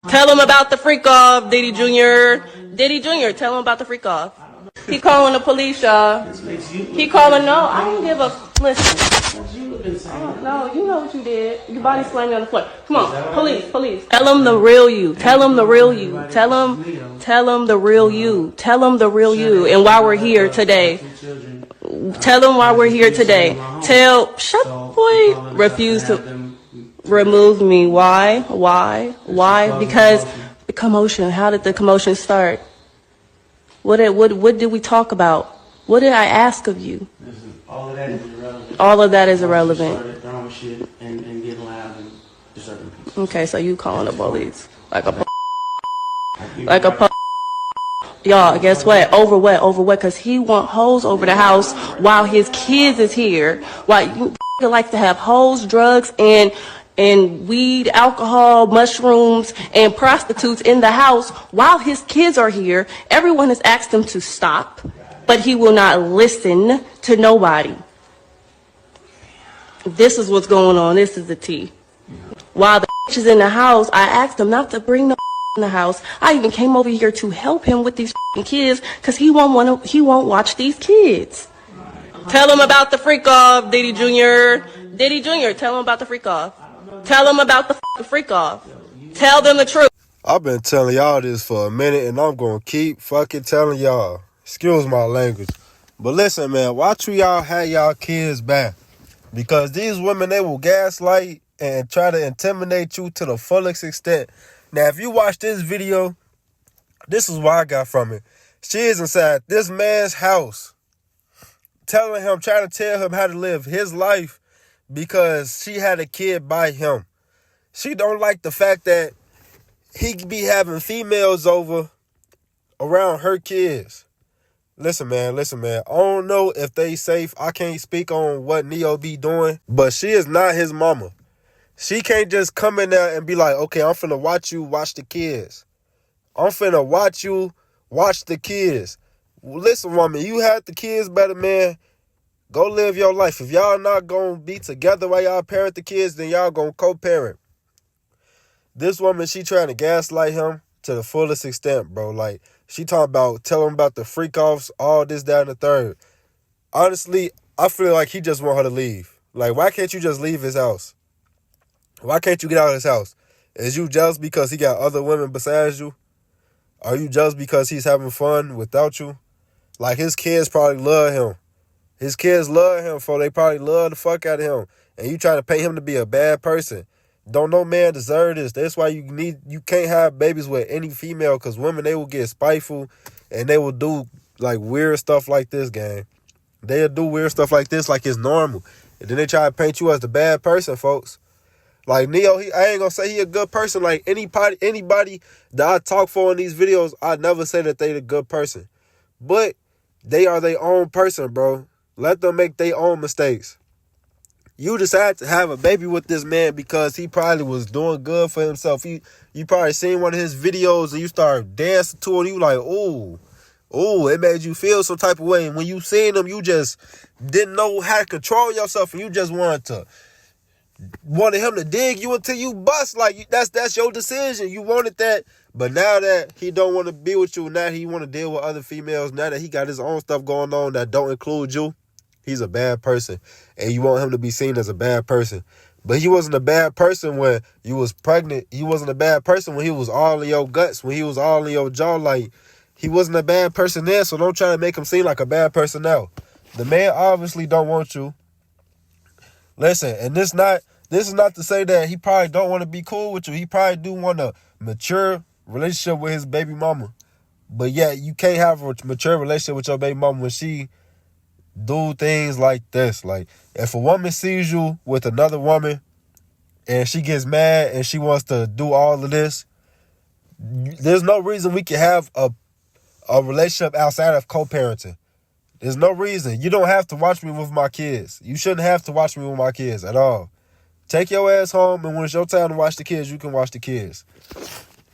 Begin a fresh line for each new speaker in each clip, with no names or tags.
Tell him about the freak off, Diddy Jr. Diddy Jr., tell him about the freak off. He calling the police, y'all. He calling, no, I don't give a, listen. No, you know what you did. Your body slamming on the floor. Come on, police. Tell him the real you. Tell him the real you. Tell him the real you. Tell him the real you. And why we're here today. Tell him why we're here today. Shut the boy. Refuse to remove me. Why? Because the commotion. How did the commotion start? What did we talk about? What did I ask of you?
All of that is irrelevant.
All of that is irrelevant.
Started throwing shit and getting loud and disturbing people.
Okay, so you calling the police like a y'all, guess what? Over what? Because he want hoes over the house while his kids is here. While you like to have hoes, drugs, and weed, alcohol, mushrooms, and prostitutes in the house while his kids are here. Everyone has asked him to stop, but he will not listen to nobody. This is what's going on. This is the tea. While the is in the house, I asked him not to bring the in the house. I even came over here to help him with these kids because he won't watch these kids. Tell him about the freak off, Diddy Jr. Diddy Jr., tell him about the freak off. Tell them about the freak off. Tell them the truth.
I've been telling y'all this for a minute, and I'm going to keep fucking telling y'all. Excuse my language. But listen, man, watch y'all have y'all kids back. Because these women, they will gaslight and try to intimidate you to the fullest extent. Now, if you watch this video, this is what I got from it. She is inside this man's house, trying to tell him how to live his life, because she had a kid by him. She don't like the fact that he be having females over around her kids. Listen, man. I don't know if they safe. I can't speak on what Neo be doing, but she is not his mama. She can't just come in there and be like, okay, I'm finna watch you watch the kids. I'm finna watch you watch the kids. Listen, woman, you had the kids better, man. Go live your life. If y'all not going to be together while y'all parent the kids, then y'all going to co-parent. This woman, she trying to gaslight him to the fullest extent, bro. Like, she talking about, tell him about the freak-offs, all this, that, and the third. Honestly, I feel like he just want her to leave. Like, why can't you just leave his house? Why can't you get out of his house? Is you jealous because he got other women besides you? Are you jealous because he's having fun without you? Like, his kids probably love him. His kids love him, for they probably love the fuck out of him. And you trying to paint him to be a bad person. Don't no man deserve this. That's why you can't have babies with any female, because women, they will get spiteful and they will do like weird stuff like this, gang. They'll do weird stuff like this like it's normal. And then they try to paint you as the bad person, folks. Like Neo, I ain't gonna say he a good person. Like anybody that I talk for in these videos, I never say that they the good person. But they are their own person, bro. Let them make their own mistakes. You decided to have a baby with this man because he probably was doing good for himself. You probably seen one of his videos and you started dancing to it. And you like, ooh, it made you feel some type of way. And when you seen him, you just didn't know how to control yourself, and you just wanted him to dig you until you bust. Like, that's your decision. You wanted that. But now that he don't want to be with you, now he want to deal with other females, now that he got his own stuff going on that don't include you, he's a bad person. And you want him to be seen as a bad person. But he wasn't a bad person when you was pregnant. He wasn't a bad person when he was all in your guts, when he was all in your jaw. Like, he wasn't a bad person then, so don't try to make him seem like a bad person now. The man obviously don't want you. Listen, and this is not to say that he probably don't want to be cool with you. He probably do want a mature relationship with his baby mama. But yeah, you can't have a mature relationship with your baby mama when she do things like this. Like, if a woman sees you with another woman and she gets mad and she wants to do all of this, there's no reason we can have a relationship outside of co-parenting. There's no reason. You don't have to watch me with my kids. You shouldn't have to watch me with my kids at all. Take your ass home, and when it's your time to watch the kids, you can watch the kids.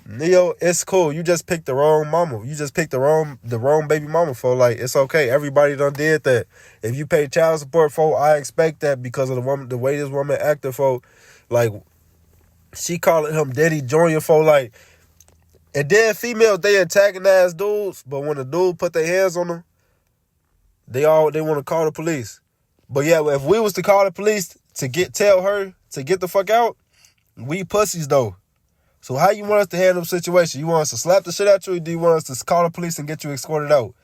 Neo, it's cool. You just picked the wrong mama. You just picked the wrong baby mama for. Like, it's okay. Everybody done did that. If you pay child support for, I expect that because of the way this woman acted for. Like, she calling him Diddy Jr. for. Like, And then females, they antagonize dudes, but when a dude put their hands on them, they want to call the police. But yeah, if we was to call the police to tell her to get the fuck out, we pussies though. So how you want us to handle the situation? You want us to slap the shit out you, or do you want us to call the police and get you escorted out?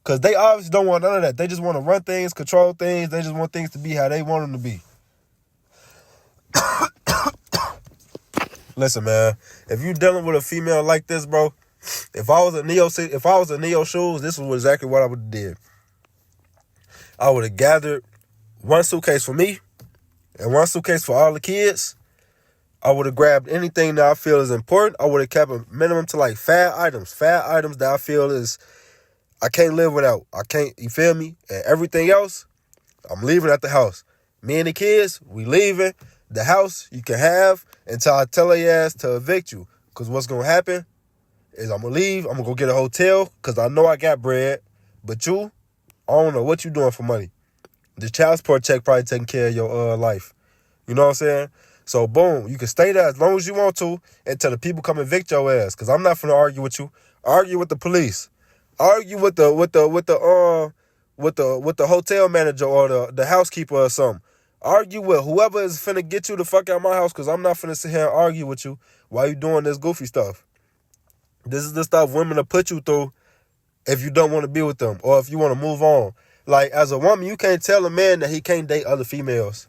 Because they obviously don't want none of that. They just want to run things, control things. They just want things to be how they want them to be. Listen, man, if you dealing with a female like this, bro, if I was in Neo shoes, this was exactly what I would have did. I would have gathered one suitcase for me and one suitcase for all the kids. I would have grabbed anything that I feel is important. I would have kept a minimum to like 5 items that I feel is I can't live without. I can't, you feel me? And everything else, I'm leaving at the house. Me and the kids, we leaving. The house you can have until I tell her ass to evict you. Because what's going to happen is I'm going to leave. I'm going to go get a hotel because I know I got bread. But you, I don't know what you doing for money. The child support check probably taking care of your life. You know what I'm saying? So boom, you can stay there as long as you want to until the people come evict your ass. Because I'm not finna argue with you. Argue with the police. Argue with the hotel manager or the housekeeper or something. Argue with whoever is finna get you the fuck out of my house, because I'm not finna sit here and argue with you while you doing this goofy stuff. This is the stuff women will put you through if you don't want to be with them or if you want to move on. Like, as a woman, you can't tell a man that he can't date other females.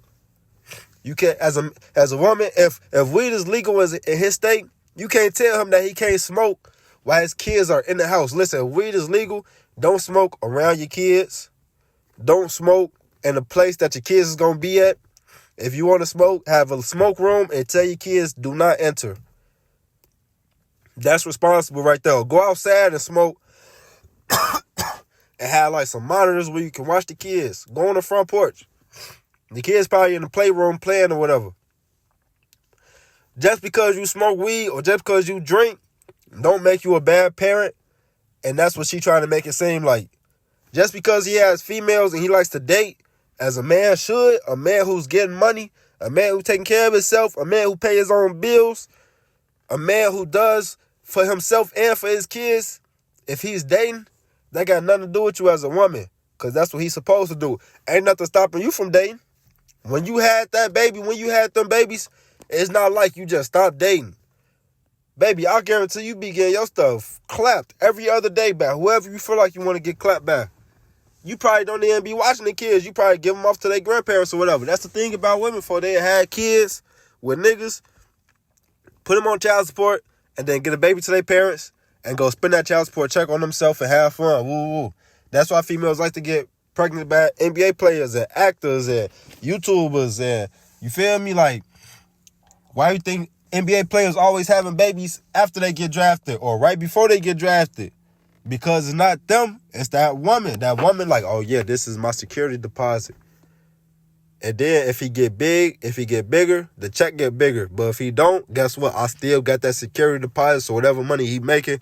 You can't, as a woman, if weed is legal in his state, you can't tell him that he can't smoke while his kids are in the house. Listen, if weed is legal, don't smoke around your kids. Don't smoke in a place that your kids is going to be at. If you want to smoke, have a smoke room and tell your kids do not enter. That's responsible right there. Go outside and smoke and have like some monitors where you can watch the kids. Go on the front porch. The kids probably in the playroom playing or whatever. Just because you smoke weed or just because you drink don't make you a bad parent. And that's what she trying to make it seem like. Just because he has females and he likes to date, as a man should, a man who's getting money, a man who's taking care of himself, a man who pays his own bills, a man who does for himself and for his kids, if he's dating, that got nothing to do with you as a woman, because that's what he's supposed to do. Ain't nothing stopping you from dating. When you had that baby, when you had them babies, it's not like you just stopped dating. Baby, I guarantee you be getting your stuff clapped every other day by whoever you feel like you want to get clapped by. You probably don't even be watching the kids. You probably give them off to their grandparents or whatever. That's the thing about women. Before they had kids with niggas, put them on child support and then get a baby to their parents and go spend that child support check on themselves and have fun. Woo, woo. That's why females like to get pregnant by NBA players and actors and YouTubers and, you feel me? Like, why you think NBA players always having babies after they get drafted or right before they get drafted? Because it's not them, it's that woman. That woman like, oh yeah, this is my security deposit. And then if he get bigger, the check get bigger. But if he don't, guess what? I still got that security deposit. So whatever money he making,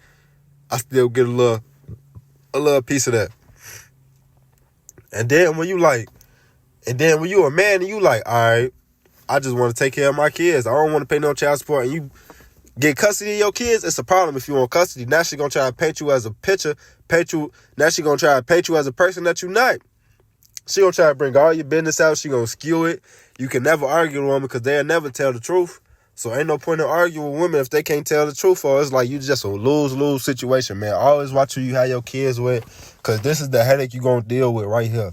I still get a little piece of that. And then when you a man and you like, all right, I just want to take care of my kids. I don't want to pay no child support. And you get custody of your kids, it's a problem if you want custody. Now she gonna try to paint you as a picture. Now she gonna try to paint you as a person that you not. She gonna try to bring all your business out. She gonna skew it. You can never argue with women because they'll never tell the truth. So ain't no point in arguing with women if they can't tell the truth. Or it's like you just a lose-lose situation, man. Always watch who you have your kids with, because this is the headache you gonna deal with right here.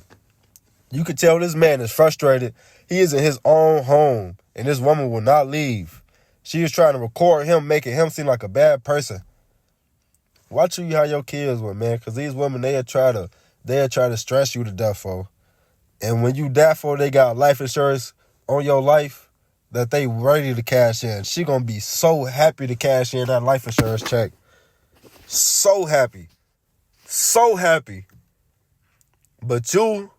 You can tell this man is frustrated. He is in his own home, and this woman will not leave. She is trying to record him, making him seem like a bad person. Watch who you have your kids with, man, because these women, they'll try to stress you to death for. And when you die for, they got life insurance on your life that they ready to cash in. She gonna be so happy to cash in that life insurance check. So happy. So happy. But you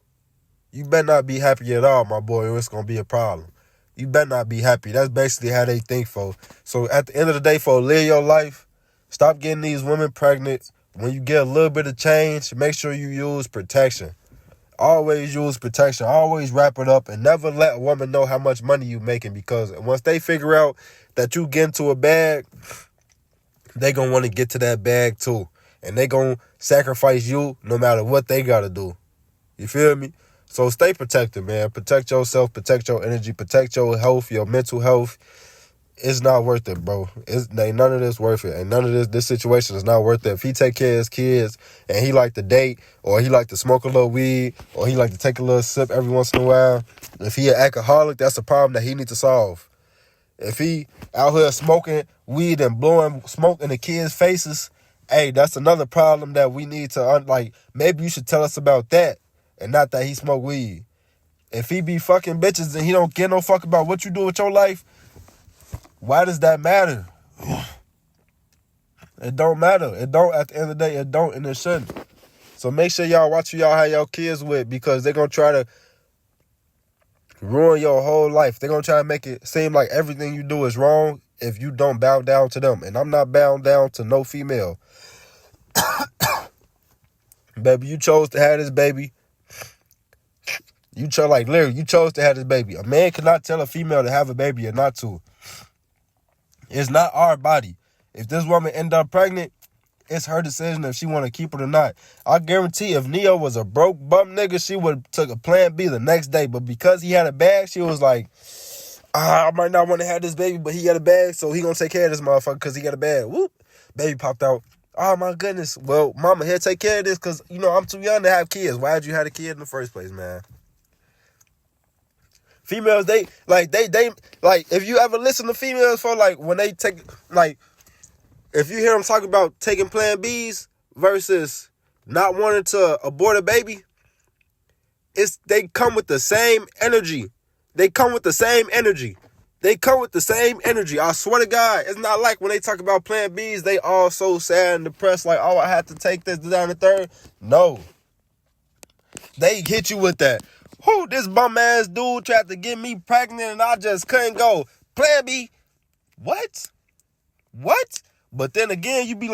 better not be happy at all, my boy, or it's gonna be a problem. You better not be happy. That's basically how they think, folks. So at the end of the day, folks, live your life. Stop getting these women pregnant. When you get a little bit of change, make sure you use protection. Always use protection. Always wrap it up and never let a woman know how much money you making, because once they figure out that you get into a bag, they gonna want to get to that bag too. And they gonna sacrifice you no matter what they gotta do. You feel me? So stay protected, man. Protect yourself, protect your energy, protect your health, your mental health. It's not worth it, bro. Ain't none of this worth it. And none of this situation is not worth it. If he take care of his kids and he like to date, or he like to smoke a little weed, or he like to take a little sip every once in a while, if he an alcoholic, that's a problem that he need to solve. If he out here smoking weed and blowing smoke in the kids' faces, hey, that's another problem that we need to, maybe you should tell us about that and not that he smoke weed. If he be fucking bitches and he don't give no fuck about what you do with your life, why does that matter? It don't matter. It don't, at the end of the day, it don't, and it shouldn't. So make sure y'all watch who y'all have your kids with, because they're going to try to ruin your whole life. They're going to try to make it seem like everything you do is wrong if you don't bow down to them. And I'm not bowing down to no female. Baby, you chose to have this baby. You chose, literally, you chose to have this baby. A man cannot tell a female to have a baby or not to. It's not our body. If this woman end up pregnant, it's her decision if she want to keep it or not. I guarantee if Neo was a broke bum nigga, she would have took a plan B the next day. But because he had a bag, she was like, I might not want to have this baby, but he got a bag, so he gonna take care of this motherfucker because he got a bag. Whoop. Baby popped out. Oh, my goodness. Well, mama, here, take care of this because, I'm too young to have kids. Why'd you have a kid in the first place, man? Females, they if you ever listen to females for, when they take, if you hear them talk about taking plan Bs versus not wanting to abort a baby, they come with the same energy. They come with the same energy. I swear to God, it's not like when they talk about plan Bs, they all so sad and depressed, like, oh, I had to take this down the third. No. They hit you with that. Who, this bum ass dude tried to get me pregnant and I just couldn't go. Plan B. What? But then again, they be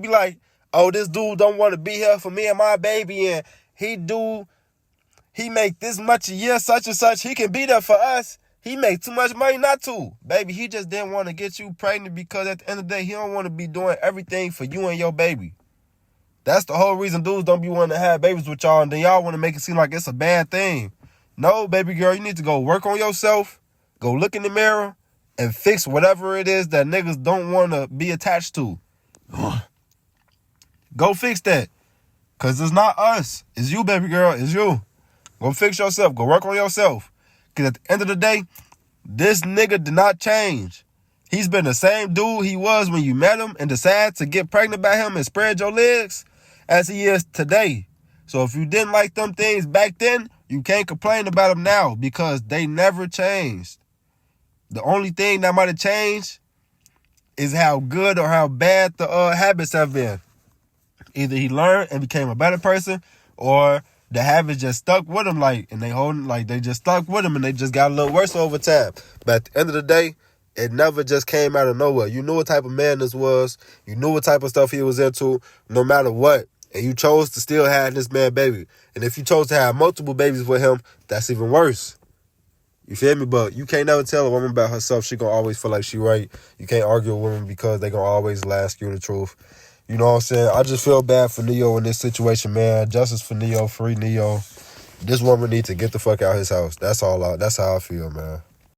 like, oh, this dude don't want to be here for me and my baby, and he make this much a year, such and such, he can be there for us. He make too much money not to. Baby, he just didn't want to get you pregnant because at the end of the day, he don't want to be doing everything for you and your baby. That's the whole reason dudes don't be wanting to have babies with y'all, and then y'all want to make it seem like it's a bad thing. No, baby girl, you need to go work on yourself, go look in the mirror, and fix whatever it is that niggas don't want to be attached to. Go fix that. Because it's not us. It's you, baby girl. It's you. Go fix yourself. Go work on yourself. Because at the end of the day, this nigga did not change. He's been the same dude he was when you met him and decided to get pregnant by him and spread your legs as he is today. So if you didn't like them things back then, you can't complain about them now because they never changed. The only thing that might have changed is how good or how bad the habits have been. Either he learned and became a better person, or the habits just stuck with him, they just stuck with him and they just got a little worse over time. But at the end of the day, it never just came out of nowhere. You knew what type of man this was. You knew what type of stuff he was into, no matter what. And you chose to still have this man baby. And if you chose to have multiple babies with him, that's even worse. You feel me? But you can't never tell a woman about herself. She gonna always feel like she right. You can't argue with women because they gonna always lie, ask you the truth. You know what I'm saying? I just feel bad for Neo in this situation, man. Justice for Neo, free Neo. This woman needs to get the fuck out of his house. That's how I feel, man.